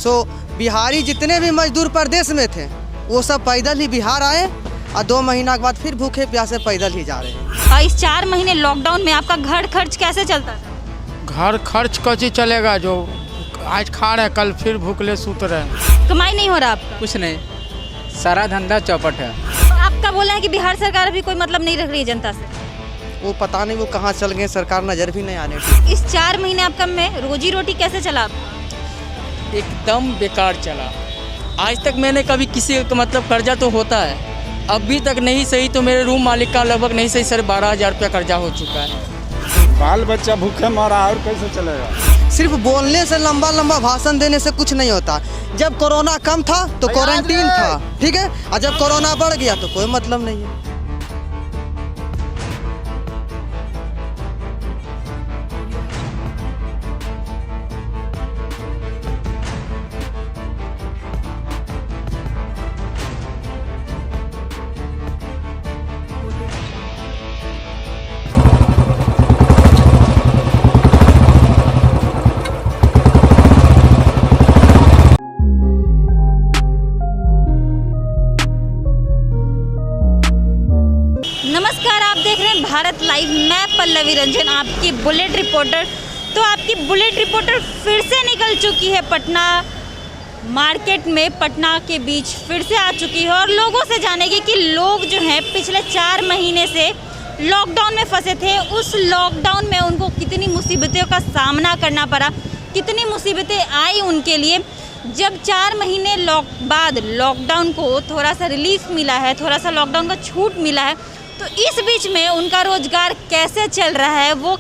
सो बिहारी जितने भी मजदूर प्रदेश में थे वो सब पैदल ही बिहार आए और 2 महीना के बाद फिर भूखे प्यासे पैदल ही जा रहे हैं। और इस 4 महीने लॉकडाउन में आपका घर खर्च कैसे चलता था? घर खर्च कैसे चलेगा? जो आज खा रहे कल फिर भूखले सूत रहे। कमाई नहीं हो रहा आपका? कुछ नहीं, सारा धंधा चौपट है। आपका बोला है कि बिहार सरकार अभी कोई मतलब नहीं रख रही है जनता से। वो पता नहीं वो कहाँ चल गए, सरकार नज़र भी नहीं आने दी। इस 4 महीने आपका में रोजी रोटी कैसे चला आपका? एकदम बेकार चला। आज तक मैंने कभी किसी का मतलब कर्जा तो होता है, अभी तक नहीं सही तो मेरे रूम मालिक का लगभग नहीं सही 12,500 रुपया कर्जा हो चुका है। बाल बच्चा भूखे मरा और कैसे चलेगा? सिर्फ बोलने से, लंबा लंबा भाषण देने से कुछ नहीं होता। जब कोरोना कम था तो क्वारंटीन था, ठीक है, और जब कोरोना बढ़ गया तो कोई मतलब नहीं है। नमस्कार, आप देख रहे हैं भारत लाइव। मैं पल्लवी रंजन, आपकी बुलेट रिपोर्टर। तो आपकी बुलेट रिपोर्टर फिर से निकल चुकी है पटना मार्केट में, पटना के बीच फिर से आ चुकी है और लोगों से जानेगी कि लोग जो हैं पिछले 4 महीने से लॉकडाउन में फंसे थे, उस लॉकडाउन में उनको कितनी मुसीबतों का सामना करना पड़ा, कितनी मुसीबतें आई उनके लिए। जब 4 महीने बाद लॉकडाउन को थोड़ा सा रिलीफ मिला है, थोड़ा सा लॉकडाउन का छूट मिला है, तो इस बीच में उनका रोज़गार कैसे चल रहा है, वो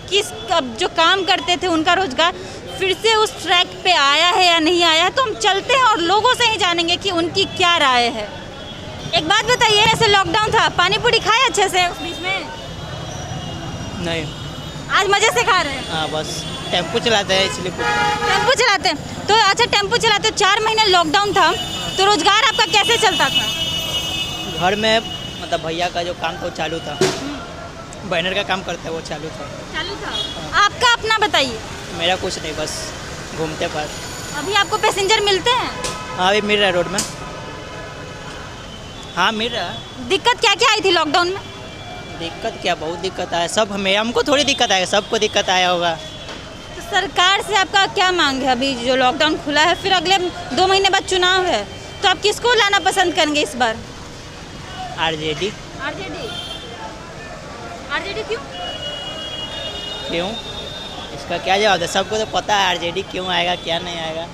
अब जो काम करते थे उनका रोज़गार फिर से उस ट्रैक पे आया है या नहीं आया है। तो हम चलते हैं और लोगों से ही जानेंगे कि उनकी क्या राय है। एक बात बताइए, ऐसे लॉकडाउन था, पानी पूरी खाए अच्छे से उस बीच में? नहीं, आज मज़े से खा रहे हैं? हाँ, बस टेम्पो चलाते हैं इसलिए। टेम्पो चलाते हैं तो अच्छा, टेम्पो चलाते 4 महीने लॉकडाउन था तो रोज़गार आपका कैसे चलता था? घर में मतलब भैया का जो काम था वो चालू था, बैनर का काम करता है वो चालू था। आपका अपना बताइए। मेरा कुछ नहीं, बस घूमते पर। अभी आपको पैसेंजर मिलते हैं? हाँ, अभी मिल रहा है रोड में। हाँ, मिल रहा है। दिक्कत क्या क्या आई थी लॉकडाउन में? दिक्कत क्या, बहुत दिक्कत आया। सब हमको थोड़ी दिक्कत आएगा, सबको दिक्कत आया होगा। तो सरकार से आपका क्या मांग है? अभी जो लॉकडाउन खुला है, फिर अगले 2 महीने बाद चुनाव है, तो आप किसको लाना पसंद करेंगे इस बार? आरजेडी। आरजेडी क्यों? इसका क्या जवाब है? सबको तो पता है आरजेडी क्यों आएगा, क्या नहीं आएगा।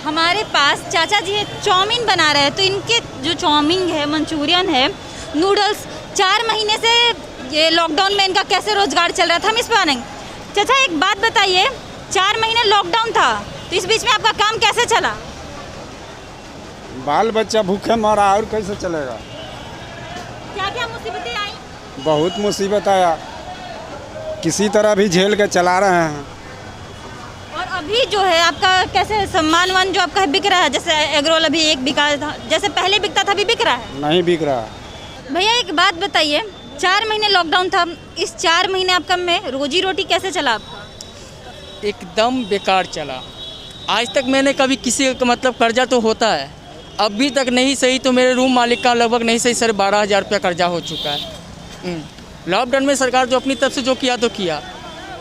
हमारे पास चाचा जी है, चाउमीन बना रहे हैं, तो इनके जो चाउमीन है, मंचूरियन है, नूडल्स, 4 महीने से ये लॉकडाउन में इनका कैसे रोजगार चल रहा था, हम इस पर आनेंगे। चाचा एक बात बताइए, 4 महीने लॉकडाउन था तो इस बीच में आपका काम कैसे चला? बाल बच्चा भूखे मरा और कैसे चलेगा? क्या क्या मुसीबतें आई? बहुत मुसीबत आया, किसी तरह भी झेल के चला रहे हैं। और अभी जो है आपका कैसे सम्मान वन जो आपका बिक रहा है? जैसे एगरोल अभी एक बिका था, जैसे पहले बिकता था, अभी बिक रहा है? नहीं बिक रहा। भैया एक बात बताइए, 4 महीने लॉकडाउन था, इस 4 महीने आपका में रोजी रोटी कैसे चला आपका? एकदम बेकार चला। आज तक मैंने कभी किसी का मतलब कर्जा तो होता है, अभी तक नहीं सही तो मेरे रूम मालिक का लगभग नहीं सही 12,500 रुपया कर्जा हो चुका है। लॉकडाउन में सरकार जो अपनी तरफ से जो किया तो किया,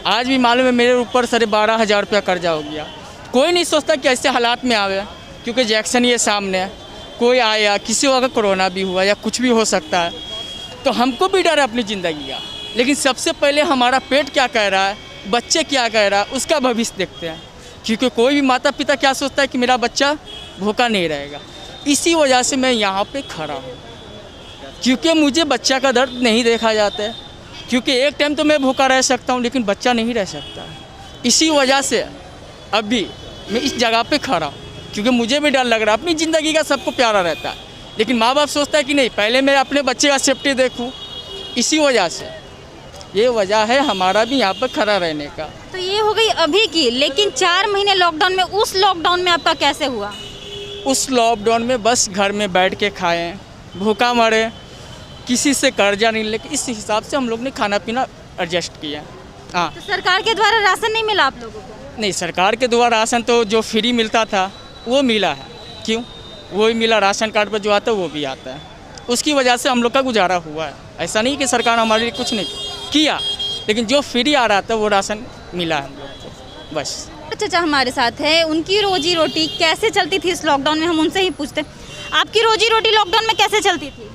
आज भी मालूम है मेरे ऊपर 12,500 रुपया कर्जा हो गया। कोई नहीं सोचता कि ऐसे हालात में आवे, क्योंकि जैक्शन ये सामने है, कोई आया, किसी को अगर कोरोना भी हुआ या कुछ भी हो सकता है, तो हमको भी डर है अपनी ज़िंदगी का। लेकिन सबसे पहले हमारा पेट क्या कह रहा है, बच्चे क्या कह रहा है, उसका भविष्य देखते हैं। क्योंकि कोई भी माता पिता क्या सोचता है कि मेरा बच्चा भूखा नहीं रहेगा। इसी वजह से मैं यहाँ पे खड़ा हूँ, क्योंकि मुझे बच्चा का दर्द नहीं देखा जाता है। क्योंकि एक टाइम तो मैं भूखा रह सकता हूँ, लेकिन बच्चा नहीं रह सकता। इसी वजह से अभी मैं इस जगह पे खड़ा हूँ, क्योंकि मुझे भी डर लग रहा है। अपनी ज़िंदगी का सबको प्यारा रहता है, लेकिन माँ बाप सोचता है कि नहीं, पहले मैं अपने बच्चे का सेफ्टी देखूँ। इसी वजह से ये वजह है हमारा भी यहाँ पर खड़ा रहने का। तो ये हो गई अभी की, लेकिन 4 महीने लॉकडाउन में, उस लॉकडाउन में आपका कैसे हुआ? उस लॉकडाउन में बस घर में बैठ के खाएं, भूखा मरे, किसी से कर्जा नहीं लेके, इस हिसाब से हम लोग ने खाना पीना एडजस्ट किया। हाँ, तो सरकार के द्वारा राशन नहीं मिला आप लोगों को? नहीं, सरकार के द्वारा राशन तो जो फ्री मिलता था वो मिला है। क्यों? वो ही मिला, राशन कार्ड पर जो आता है वो भी आता है। उसकी वजह से हम लोग का गुजारा हुआ है। ऐसा नहीं कि सरकार हमारे लिए कुछ नहीं किया, लेकिन जो फ्री आ रहा था वो राशन मिला हम लोग को, बस। चाचा हमारे साथ है, उनकी रोजी रोटी कैसे चलती थी इस लॉकडाउन में, हम उनसे ही पूछते हैं। आपकी रोजी रोटी लॉकडाउन में कैसे चलती थी?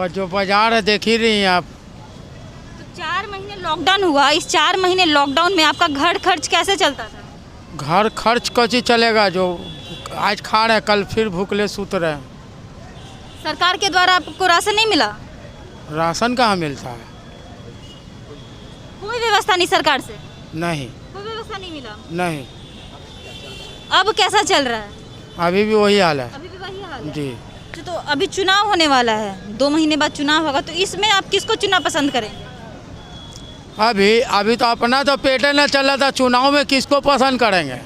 जो बाजार है देख ही रही हैं आप। तो 4 महीने लॉकडाउन हुआ, इस 4 महीने लॉकडाउन में आपका घर खर्च कैसे चलता था? घर खर्च कैसे चलेगा, जो आज खा रहे कल फिर भूखले सूत रहे। सरकार के द्वारा आपको राशन नहीं मिला? राशन कहाँ मिलता है? कोई व्यवस्था नहीं सरकार से? नहीं, कोई व्यवस्था नहीं मिला। नहीं। अब कैसा चल रहा है? अभी भी वही हाल है। अभी भी वही हाल है। जी। तो अभी चुनाव होने वाला है, 2 महीने बाद चुनाव होगा, तो इसमें आप किसको चुनना पसंद करेंगे? अभी तो अपना तो पेटे न चला था, चुनाव में किसको पसंद करेंगे?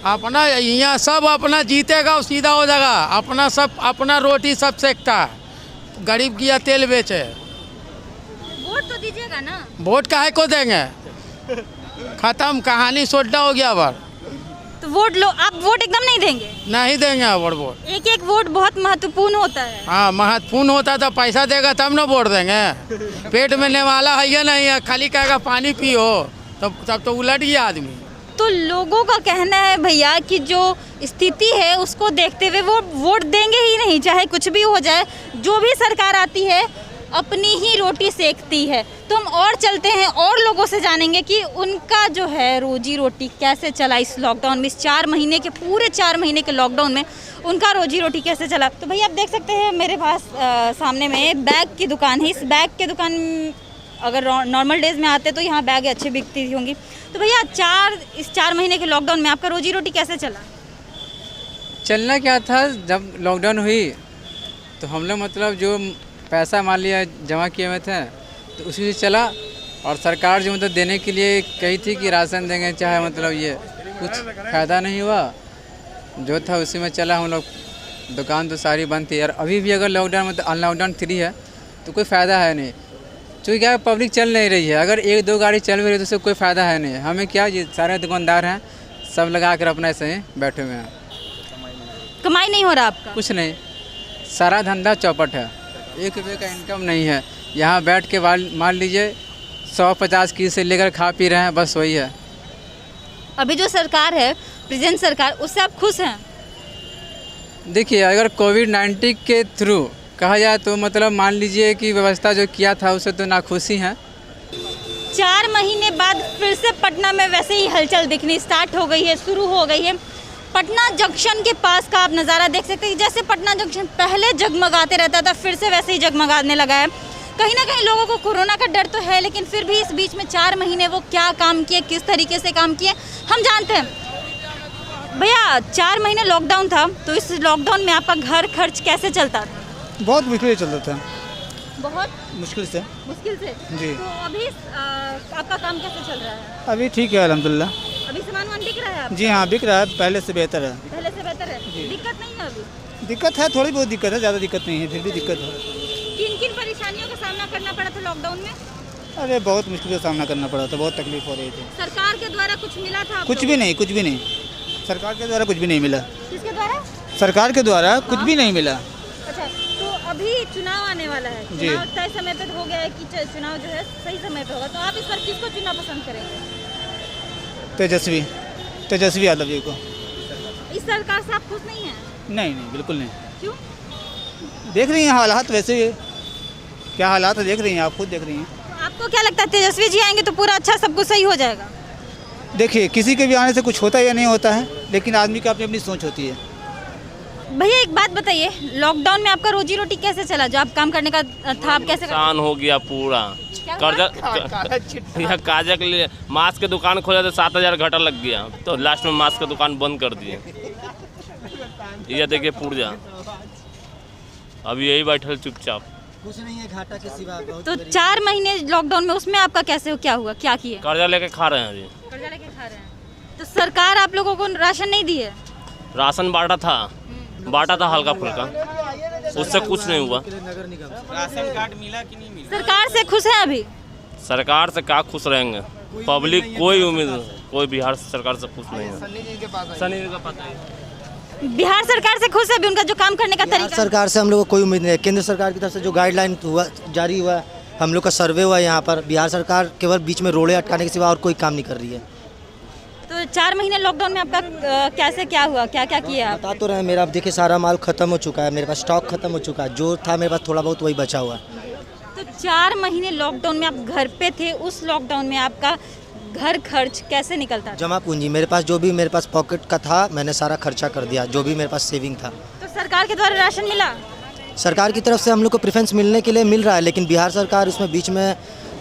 अपना यहाँ सब अपना जीतेगा और सीधा हो जाएगा। अपना सब अपना रोटी सब सेकता है, गरीब की या तेल बेचे। वोट तो दीजिएगा ना? वोट काहे को देंगे? खत्म कहानी, सोडा हो गया बार। तो वोट लो, आप वोट एकदम नहीं देंगे? नहीं देंगे वोट। एक एक वोट बहुत महत्वपूर्ण होता है। हाँ, महत्वपूर्ण होता तो पैसा देगा तब ना वोट देंगे। पेट में वाला है या नहीं है, खाली कहेगा पानी पियो, तब तो उलट गया आदमी। तो लोगों का कहना है भैया कि जो स्थिति है उसको देखते हुए वो वोट देंगे ही नहीं, चाहे कुछ भी हो जाए। जो भी सरकार आती है अपनी ही रोटी सेकती है। तो हम और चलते हैं और लोगों से जानेंगे कि उनका जो है रोजी रोटी कैसे चला इस लॉकडाउन में, इस 4 महीने के पूरे 4 महीने के लॉकडाउन में उनका रोजी रोटी कैसे चला। तो भैया आप देख सकते हैं मेरे पास सामने में बैग की दुकान है। इस बैग की दुकान अगर नॉर्मल डेज में आते तो यहाँ बैग अच्छी बिकती होंगी। तो भैया इस 4 महीने के लॉकडाउन में आपका रोजी रोटी कैसे चला? चलना क्या था, जब लॉकडाउन हुई तो हम लोग मतलब जो पैसा मान लिया जमा किए हुए थे तो उसी से चला। और सरकार जो मतलब देने के लिए कही थी कि राशन देंगे, चाहे मतलब ये कुछ फ़ायदा नहीं हुआ। जो था उसी में चला हम लोग। दुकान तो सारी बंद थी। और अभी भी अगर लॉकडाउन मतलब लॉकडाउन 3 है तो कोई फ़ायदा है नहीं, क्योंकि क्या पब्लिक चल नहीं रही है। अगर 1-2 गाड़ी चल भी रही है तो उससे कोई फ़ायदा है नहीं। हमें क्या, ये सारे दुकानदार हैं सब लगा कर अपना ऐसे ही बैठे हुए हैं। कमाई नहीं हो रहा आपका? कुछ नहीं, सारा धंधा चौपट है, 1 रुपये का इनकम नहीं है। यहाँ बैठ के मान लीजिए 100-50 की से लेकर खा पी रहे हैं, बस वही है। अभी जो सरकार है, प्रेजेंट सरकार, उससे आप खुश हैं? देखिए, अगर कोविड-19 के थ्रू कहा जाए तो मतलब मान लीजिए कि व्यवस्था जो किया था उससे तो नाखुशी हैं। 4 महीने बाद फिर से पटना में वैसे ही हलचल दिखनी स्टार्ट हो गई है, शुरू हो गई है। पटना जंक्शन के पास का आप नज़ारा देख सकते हैं। जैसे पटना जंक्शन पहले जगमगाते रहता था, फिर से वैसे ही जगमगाने लगा है। कहीं ना कहीं लोगों को कोरोना का डर तो है, लेकिन फिर भी इस बीच में 4 महीने वो क्या काम किए, किस तरीके से काम किए, हम जानते हैं। भैया 4 महीने लॉकडाउन था, तो इस लॉकडाउन में आपका घर खर्च कैसे चलता था? बहुत मुश्किल चलता था। बहुत मुश्किल से जी। तो अभी आपका काम कैसे चल रहा है? अभी ठीक है अल्हम्दुलिल्लाह। अभी सामान बिक रहा है आपका? जी हाँ, बिक रहा है, पहले से बेहतर है। पहले से बेहतर है? दिक्कत नहीं है अभी? दिक्कत है, थोड़ी बहुत दिक्कत है, ज़्यादा दिक्कत नहीं है, फिर भी दिक्कत है। किन परेशानियों का सामना करना पड़ा था लॉकडाउन में? अरे बहुत मुश्किल का सामना करना पड़ा था, बहुत तकलीफ हो रही थी। सरकार के द्वारा कुछ मिला था? कुछ भी नहीं, कुछ भी नहीं। सरकार के द्वारा कुछ भी नहीं मिला। किसके द्वारा? सरकार के द्वारा कुछ भी नहीं मिला। अच्छा, तो अभी चुनाव आने वाला है, चुनाव तय समय पे हो गया है कि चुनाव जो है सही समय पे होगा, तो आप इस बार किसको चुनना पसंद करेंगे? तेजस्वी यादव जी को। इस सरकार से आप खुश नहीं हैं? नहीं, बिल्कुल नहीं। क्यों? देख रही हैं हालात, वैसे क्या हालात देख रही हैं, आप खुद देख रही हैं। तो आपको क्या लगता है तेजस्वी जी आएंगे तो पूरा अच्छा सब कुछ सही हो जाएगा? देखिए, किसी के भी आने से कुछ होता या नहीं होता है, लेकिन आदमी की अपनी अपनी सोच होती है। भैया एक बात बताइए, लॉकडाउन में आपका रोजी रोटी कैसे चला? जो आप काम करने का था, आप कैसे? नुकसान हो गया पूरा। कर्जा काजा के लिए मास्क की दुकान खोला तो 7,000 घाटा लग गया, तो लास्ट में मास्क की दुकान बंद कर दिए। ये देखिए पुर्जा, अभी यही बैठल चुपचाप, कुछ नहीं है, घाटा के सिवा। तो 4 महीने लॉकडाउन में उसमें आपका कैसे क्या हुआ, क्या किए? कर्जा लेके खा रहे हैं अभी। कर्जा लेके खा रहे हैं। तो सरकार आप लोगों को राशन नहीं दी है? राशन बांटा था हल्का फुल्का, उससे कुछ नहीं हुआ। राशन कार्ड मिला कि नहीं मिला? सरकार से खुश है अभी? सरकार से क्या खुश रहेंगे, पब्लिक कोई उम्मीद कोई बिहार सरकार से खुश नहीं है। सनी जी का पता है। बिहार सरकार से खुश है अभी उनका जो काम करने का बिहार तरीका? सरकार से हम लोग को कोई उम्मीद नहीं है। केंद्र सरकार की तरफ से जो गाइडलाइन हुआ जारी हुआ है, हम लोग का सर्वे हुआ है यहाँ पर, बिहार सरकार केवल बीच में रोड़े अटकाने के सिवा और कोई काम नहीं कर रही है। तो 4 महीने लॉकडाउन में आपका कैसे क्या हुआ, क्या क्या किया आप? बता तो रहे हैं, मेरा अब देखिए सारा माल खत्म हो चुका है, मेरे पास स्टॉक खत्म हो चुका है, जो था मेरे पास थोड़ा बहुत वही बचा हुआ है। तो 4 महीने लॉकडाउन में आप घर पे थे, उस लॉकडाउन में आपका घर खर्च कैसे निकलता था? जमा पूंजी मेरे पास जो भी मेरे पास पॉकेट का था मैंने सारा खर्चा कर दिया, जो भी मेरे पास सेविंग था। तो सरकार के द्वारा राशन मिला? सरकार की तरफ से हम लोग को प्रेफरेंस मिलने के लिए मिल रहा है, लेकिन बिहार सरकार उसमें बीच में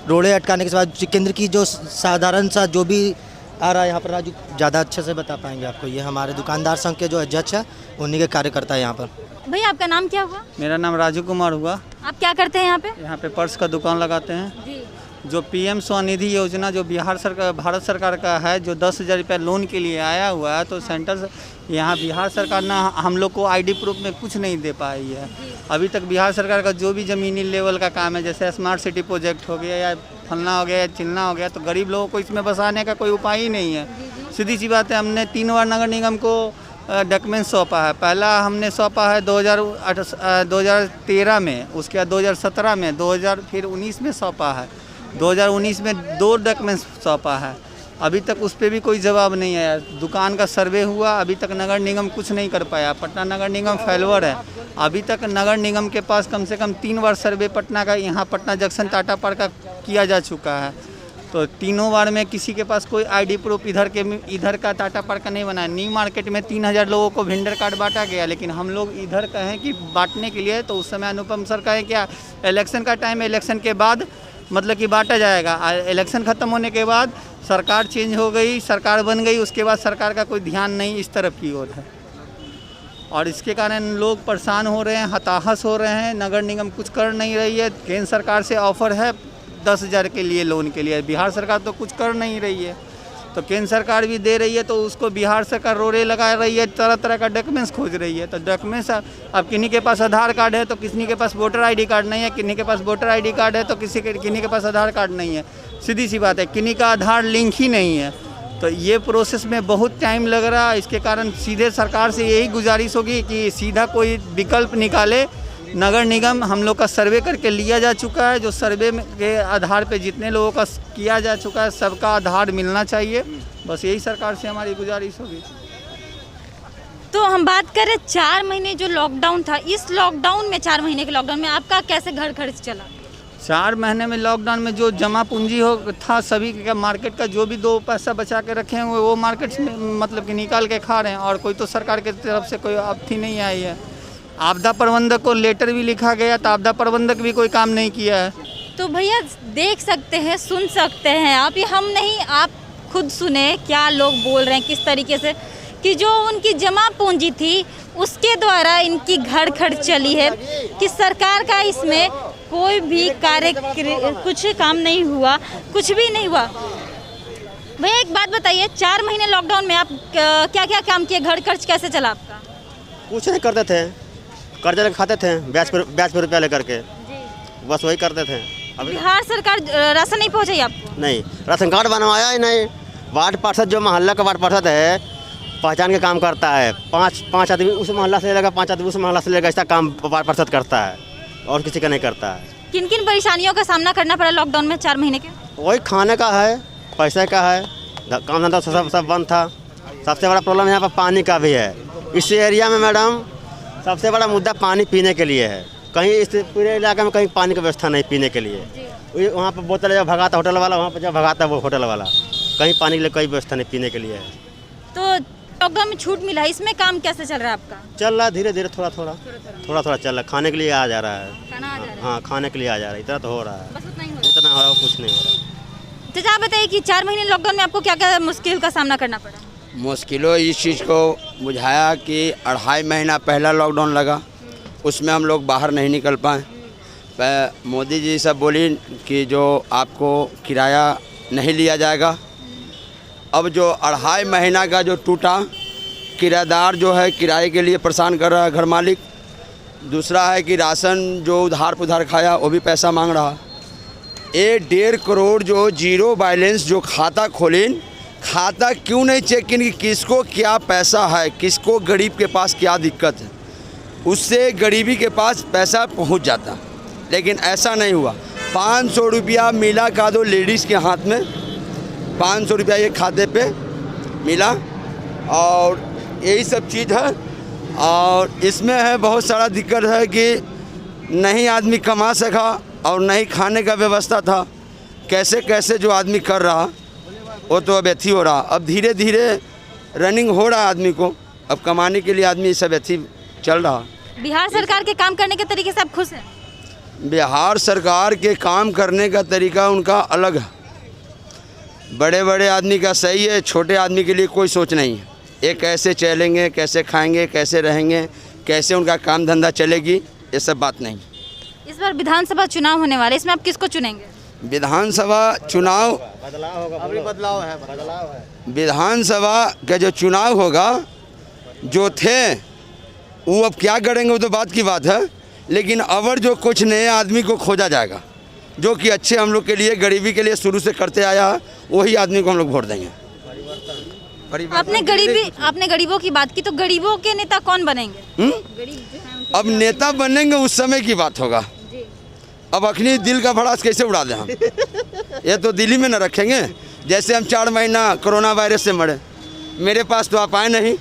रोड़े अटकाने के बाद केंद्र की जो साधारण सा जो भी आ रहा है यहाँ पर, राजू ज़्यादा अच्छे से बता पाएंगे आपको। ये हमारे दुकानदार संघ के जो अध्यक्ष है उन्हीं के कार्यकर्ता है यहाँ पर। भैया आपका नाम क्या हुआ? मेरा नाम राजू कुमार हुआ। आप क्या करते हैं यहाँ पे? यहाँ पे पर्स का दुकान लगाते हैं। जी। जो पीएम स्वनिधि योजना जो भारत सरकार का है, जो 10,000 रुपये लोन के लिए आया हुआ है, तो सेंटर यहाँ बिहार सरकार ना हम लोग को आईडी प्रूफ में कुछ नहीं दे पाई है अभी तक। बिहार सरकार का जो भी ज़मीनी लेवल का काम है, जैसे स्मार्ट सिटी प्रोजेक्ट हो गया या फलना हो गया या चिलना हो गया, तो गरीब लोगों को इसमें बसाने का कोई उपाय ही नहीं है। सीधी सी बात है, हमने 3 बार नगर निगम को डॉक्यूमेंट सौंपा है। पहला हमने सौंपा है 2013 में, उसके बाद 2017 में, 2019 में सौंपा है। 2019 में 2 डॉक्यूमेंट्स सौंपा है, अभी तक उस पर भी कोई जवाब नहीं आया। दुकान का सर्वे हुआ, अभी तक नगर निगम कुछ नहीं कर पाया। पटना नगर निगम फेलवर है, अभी तक नगर निगम के पास कम से कम 3 बार सर्वे पटना का, यहाँ पटना जंक्शन टाटा पार्क का किया जा चुका है। तो तीनों बार में किसी के पास कोई आईडी प्रूफ इधर का टाटा पार्क का नहीं बना है। न्यू मार्केट में 3,000 लोगों को वेंडर कार्ड बांटा गया, लेकिन हम लोग इधर कहें कि बांटने के लिए, तो उस समय अनुपम सर कहें क्या इलेक्शन का टाइम है, इलेक्शन के बाद मतलब कि बांटा जाएगा। इलेक्शन ख़त्म होने के बाद सरकार चेंज हो गई, सरकार बन गई, उसके बाद सरकार का कोई ध्यान नहीं इस तरफ की ओर है, और इसके कारण लोग परेशान हो रहे हैं, हताहस हो रहे हैं। नगर निगम कुछ कर नहीं रही है। केंद्र सरकार से ऑफर है 10,000 के लिए लोन के लिए, बिहार सरकार तो कुछ कर नहीं रही है। तो केंद्र सरकार भी दे रही है, तो उसको बिहार सरकार रोड़े लगा रही है, तरह तरह का डॉक्यूमेंट्स खोज रही है। तो डॉक्यूमेंट्स अब किन्हीं के पास आधार कार्ड है तो किसी के पास वोटर आईडी कार्ड नहीं है, किन्हीं के पास वोटर आईडी कार्ड है तो किन्हीं के पास आधार कार्ड नहीं है। सीधी सी बात है, किन्हीं का आधार लिंक ही नहीं है। तो ये प्रोसेस में बहुत टाइम लग रहा है। इसके कारण सीधे सरकार से यही गुजारिश होगी कि सीधा कोई विकल्प निकाले। नगर निगम हम लोग का सर्वे करके लिया जा चुका है, जो सर्वे के आधार पे जितने लोगों का किया जा चुका है सबका आधार मिलना चाहिए। बस यही सरकार से हमारी गुजारिश होगी। तो हम बात करें 4 महीने जो लॉकडाउन था, इस लॉकडाउन में 4 महीने के लॉकडाउन में आपका कैसे घर खर्च चला? 4 महीने में लॉकडाउन में जो जमा पूंजी हो था सभी का, मार्केट का जो भी 2 पैसा बचा के रखे हैं वो मार्केट में मतलब कि निकाल के खा रहे हैं, और कोई तो सरकार की तरफ से कोई आपत्ति नहीं आई है। आपदा प्रबंधक को लेटर भी लिखा गया, तो आपदा प्रबंधक भी कोई काम नहीं किया है। तो भैया देख सकते हैं, सुन सकते हैं आप, ये हम नहीं, आप खुद सुने क्या लोग बोल रहे हैं, किस तरीके से कि जो उनकी जमा पूंजी थी उसके द्वारा इनकी घर खर्च चली है, कि सरकार का इसमें कोई भी कार्य कुछ काम नहीं हुआ, कुछ भी नहीं हुआ। भैया एक बात बताइए, 4 महीने लॉकडाउन में आप क्या क्या काम किए, घर खर्च कैसे चला आपका? कुछ नहीं करते थे, कर्जा लेकर खाते थे, ब्याज पर रुपया लेकर के, बस वही करते थे। अभी बिहार सरकार राशन नहीं पहुँचाई आपको? नहीं, राशन कार्ड बनवाया ही नहीं। वार्ड पार्षद जो मोहल्ला का वार्ड पार्षद है, पहचान के काम करता है। 5 आदमी उस मोहल्ला से लेगा, 5 आदमी उस मोहल्ला से लेगा, ऐसा काम वार्ड पार्षद करता है और किसी का नहीं करता है। किन किन परेशानियों का सामना करना पड़ा लॉकडाउन में 4 महीने के? वही खाने का है, पैसे का है, काम धंधा सब बंद था। सबसे बड़ा प्रॉब्लम यहाँ पर पानी का भी है। इस एरिया में मैडम सबसे बड़ा मुद्दा पानी पीने के लिए है। कहीं इस पूरे इलाके में कहीं पानी की व्यवस्था नहीं पीने के लिए। वहाँ पर बोतल जब भगाता होटल वाला, वहाँ पर जब भगाता वो होटल वाला, कहीं पानी के लिए कोई व्यवस्था नहीं पीने के लिए है। तो लॉकडाउन में छूट मिला, इसमें काम कैसे चल रहा है आपका? चल रहा है धीरे धीरे, थोड़ा थोड़ा चल रहा है। खाने के लिए आ जा रहा है, खाना आ जा रहा है? हाँ खाने के लिए आ जा रहा है, इतना तो हो रहा है। बस उतना ही हो उतना हो रहा है, कुछ नहीं हो रहा है। तो आप बताइए कि 4 महीने लॉकडाउन में आपको क्या क्या मुश्किल का सामना करना पड़ा? मुश्किलों इस चीज़ को बुझाया कि 2.5 महीना पहला लॉकडाउन लगा, उसमें हम लोग बाहर नहीं निकल पाए। मोदी जी सब बोली कि जो आपको किराया नहीं लिया जाएगा। अब जो 2.5 महीना का जो टूटा, किराएदार जो है किराए के लिए परेशान कर रहा है घर मालिक। दूसरा है कि राशन जो उधार पुधार खाया वो भी पैसा मांग रहा। 1.5 करोड़ जो जीरो बैलेंस जो खाता खोलें खाता क्यों नहीं चेक किए कि किसको क्या पैसा है, किसको गरीब के पास क्या दिक्कत है, उससे गरीबी के पास पैसा पहुंच जाता। लेकिन ऐसा नहीं हुआ। 500 रुपया मिला का दो लेडीज़ के हाथ में, 500 रुपया ये खाते पे मिला, और यही सब चीज़ है। और इसमें है बहुत सारा दिक्कत है कि नहीं आदमी कमा सका और नहीं खाने का व्यवस्था था। कैसे कैसे जो आदमी कर रहा वो तो अब ऐसी हो रहा। अब धीरे धीरे रनिंग हो रहा आदमी को, अब कमाने के लिए आदमी सब ऐसी चल रहा। बिहार सरकार के काम करने के तरीके से आप खुश हैं? बिहार सरकार के काम करने का तरीका उनका अलग है। बड़े बड़े आदमी का सही है, छोटे आदमी के लिए कोई सोच नहीं है। ये कैसे चलेंगे, कैसे खाएंगे, कैसे रहेंगे, कैसे उनका काम धंधा चलेगी, ये सब बात नहीं। इस बार विधानसभा चुनाव होने वाले, इसमें आप किसको चुनेंगे? विधानसभा चुनाव, विधानसभा का जो चुनाव होगा, जो थे वो अब क्या करेंगे वो तो बात की बात है। लेकिन अवर जो कुछ नए आदमी को खोजा जाएगा जो कि अच्छे हम लोग के लिए, गरीबी के लिए शुरू से करते आया है, वही आदमी को हम लोग वोट देंगे। आपने गरीबों की बात की, तो गरीबों के नेता कौन बनेंगे? गरीब जो हैं उनके अब नेता बनेंगे उस समय की बात होगा। अब अखनी दिल का भड़ास कैसे उड़ा दें हम? ये तो दिल्ली में न रखेंगे। जैसे हम 4 महीना कोरोना वायरस से मरे, मेरे पास तो आप आए नहीं।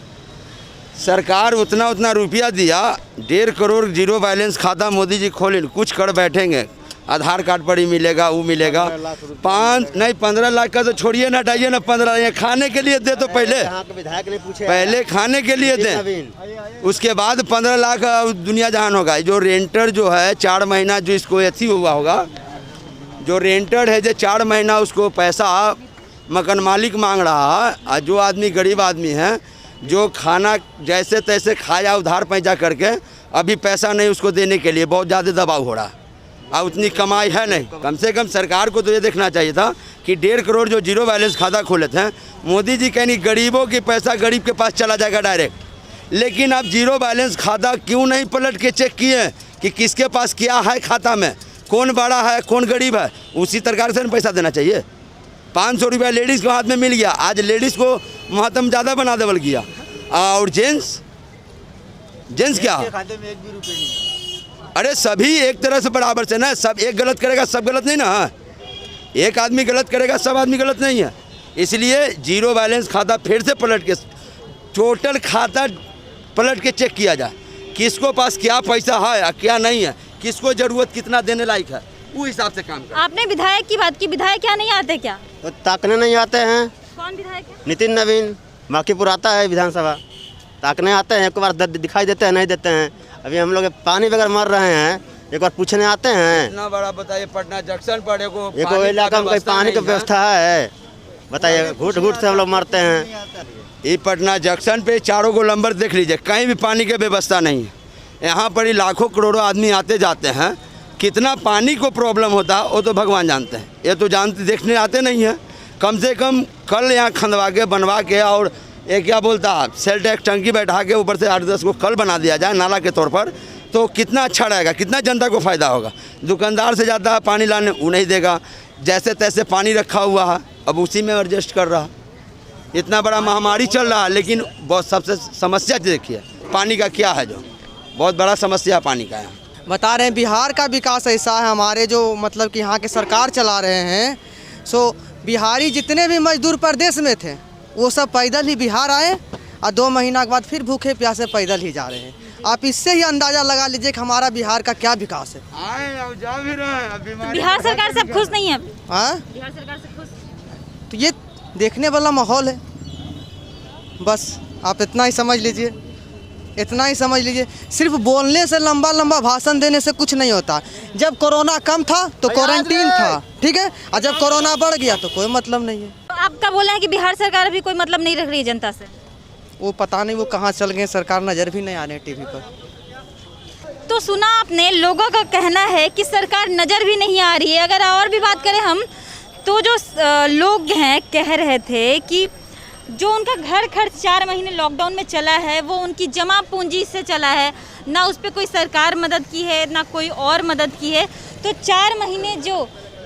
सरकार उतना रुपया दिया, 1.5 करोड़ जीरो बैलेंस खाता मोदी जी खोले, कुछ कर बैठेंगे। आधार कार्ड पर ही मिलेगा, वो मिलेगा। 15 लाख का तो छोड़िए ना, हटाइए ना, 15 लाख खाने के लिए दे। तो पहले खाने के लिए दें, उसके बाद 15 लाख दुनिया जहान होगा। जो रेंटर जो है 4 महीना जो इसको ऐसी हुआ होगा, जो रेंटर है जो 4 महीना उसको पैसा मकान मालिक मांग रहा है, और जो आदमी गरीब आदमी है जो खाना जैसे तैसे खाया उधार पैसा करके, अभी पैसा नहीं उसको देने के लिए, बहुत ज़्यादा दबाव हो रहा है और उतनी कमाई है नहीं। कम से कम सरकार को तो ये देखना चाहिए था कि 1.5 करोड़ जो जीरो बैलेंस खाता खोले थे, मोदी जी कहनी गरीबों के पैसा गरीब के पास चला जाएगा डायरेक्ट। लेकिन अब जीरो बैलेंस खाता क्यों नहीं पलट के चेक किए कि किसके पास क्या है खाता में, कौन बड़ा है कौन गरीब है, उसी प्रकार से पैसा देना चाहिए। 500 रुपया लेडीज़ के हाथ में मिल गया, आज लेडीज़ को महत्व ज़्यादा बना देवल गया। और जेंट्स क्या, अरे सभी एक तरह से बराबर से ना, सब एक गलत करेगा सब गलत नहीं ना, एक आदमी गलत करेगा सब आदमी गलत नहीं है। इसलिए जीरो बैलेंस खाता फिर से पलट के, टोटल खाता पलट के चेक किया जाए, किसको पास क्या पैसा है क्या नहीं है, किसको ज़रूरत कितना देने लायक है, वो हिसाब से काम कर। आपने विधायक की बात की, विधायक क्या नहीं आते क्या? तो ताकने नहीं आते हैं। कौन विधायक है? नितिन नवीन बाकीपुर आता है विधानसभा, ताकने आते हैं, एक बार दिखाई देते हैं, नहीं देते हैं। अभी हम लोग पानी बगैर मर रहे हैं, एक बार पूछने आते हैं। इतना बड़ा बताइए, पटना जंक्शन पर एक इलाका में कोई पानी की व्यवस्था है बताइए? घुट घुट से हम लोग मरते हैं। ये पटना जंक्शन पे चारों को नंबर देख लीजिए, कहीं भी पानी की व्यवस्था नहीं है। यहाँ पर ही लाखों करोड़ों आदमी आते जाते हैं, कितना पानी को प्रॉब्लम होता है वो तो भगवान जानते हैं, ये तो जानते देखने आते नहीं हैं। कम से कम कल यहाँ खंदवा के बनवा के, और ये क्या बोलता है, सेल टैक्स टंकी बैठा के ऊपर से 8-10 को कल बना दिया जाए नाला के तौर पर, तो कितना अच्छा रहेगा, कितना जनता को फ़ायदा होगा। दुकानदार से जाता है पानी लाने, वो नहीं देगा, जैसे तैसे पानी रखा हुआ है, अब उसी में एडजस्ट कर रहा। इतना बड़ा महामारी चल रहा है, लेकिन बहुत सबसे समस्या देखिए पानी का क्या है, जो बहुत बड़ा समस्या पानी का है। बता रहे हैं बिहार का विकास ऐसा है, हमारे जो मतलब कि यहाँ के सरकार चला रहे हैं, सो बिहारी जितने भी मजदूर प्रदेश में थे वो सब पैदल ही बिहार आए, और 2 महीना के बाद फिर भूखे प्यासे पैदल ही जा रहे हैं। आप इससे ही अंदाज़ा लगा लीजिए कि हमारा बिहार का क्या विकास है। जा भी रहे हैं, बिहार सरकार से खुश नहीं है? हाँ, बिहार सरकार से खुश, तो ये देखने वाला माहौल है, बस आप इतना ही समझ लीजिए, इतना ही समझ लीजिए। सिर्फ बोलने से, लंबा लंबा भाषण देने से कुछ नहीं होता। जब कोरोना कम था तो क्वारंटीन था, ठीक है, और जब कोरोना बढ़ गया तो कोई मतलब नहीं है। तो आपका बोला है कि बिहार सरकार अभी कोई मतलब नहीं रख रही है जनता से? वो पता नहीं वो कहाँ चल गए, सरकार नज़र भी नहीं आ रहे टीवी पर। तो सुना आपने, लोगों का कहना है कि सरकार नज़र भी नहीं आ रही है। अगर और भी बात करें हम, तो जो लोग हैं कह रहे थे कि जो उनका घर खर्च 4 महीने लॉकडाउन में चला है वो उनकी जमा पूंजी से चला है, ना उस पर कोई सरकार मदद की है ना कोई और मदद की है। तो 4 महीने जो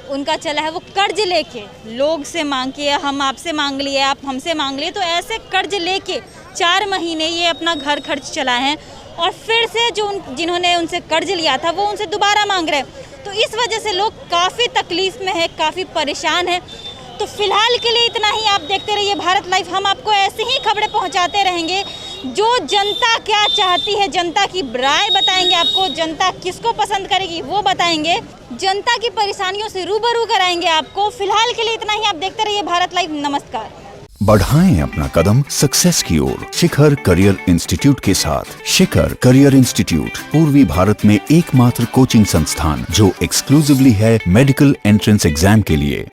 उनका चला है वो कर्ज लेके, लोग से मांग के, हम आपसे मांग लिए, आप हमसे मांग लिए, तो ऐसे कर्ज लेके 4 महीने ये अपना घर खर्च चलाए हैं और फिर से जिन्होंने उनसे कर्ज लिया था वो उनसे दोबारा मांग रहे हैं। तो इस वजह से लोग काफ़ी तकलीफ में है, काफ़ी परेशान है। तो फिलहाल के लिए इतना ही। आप देखते रहिए भारत लाइव, हम आपको ऐसे ही खबरें पहुंचाते रहेंगे। जो जनता क्या चाहती है, जनता की राय बताएंगे आपको, जनता किसको पसंद करेगी वो बताएंगे, जनता की परेशानियों से रूबरू कराएंगे आपको। फिलहाल के लिए इतना ही। आप देखते रहिए भारत लाइव। नमस्कार। बढ़ाएं अपना कदम सक्सेस की ओर शिखर करियर इंस्टीट्यूट के साथ। शिखर करियर इंस्टीट्यूट पूर्वी भारत में एकमात्र कोचिंग संस्थान जो एक्सक्लूसिवली है मेडिकल एंट्रेंस एग्जाम के लिए।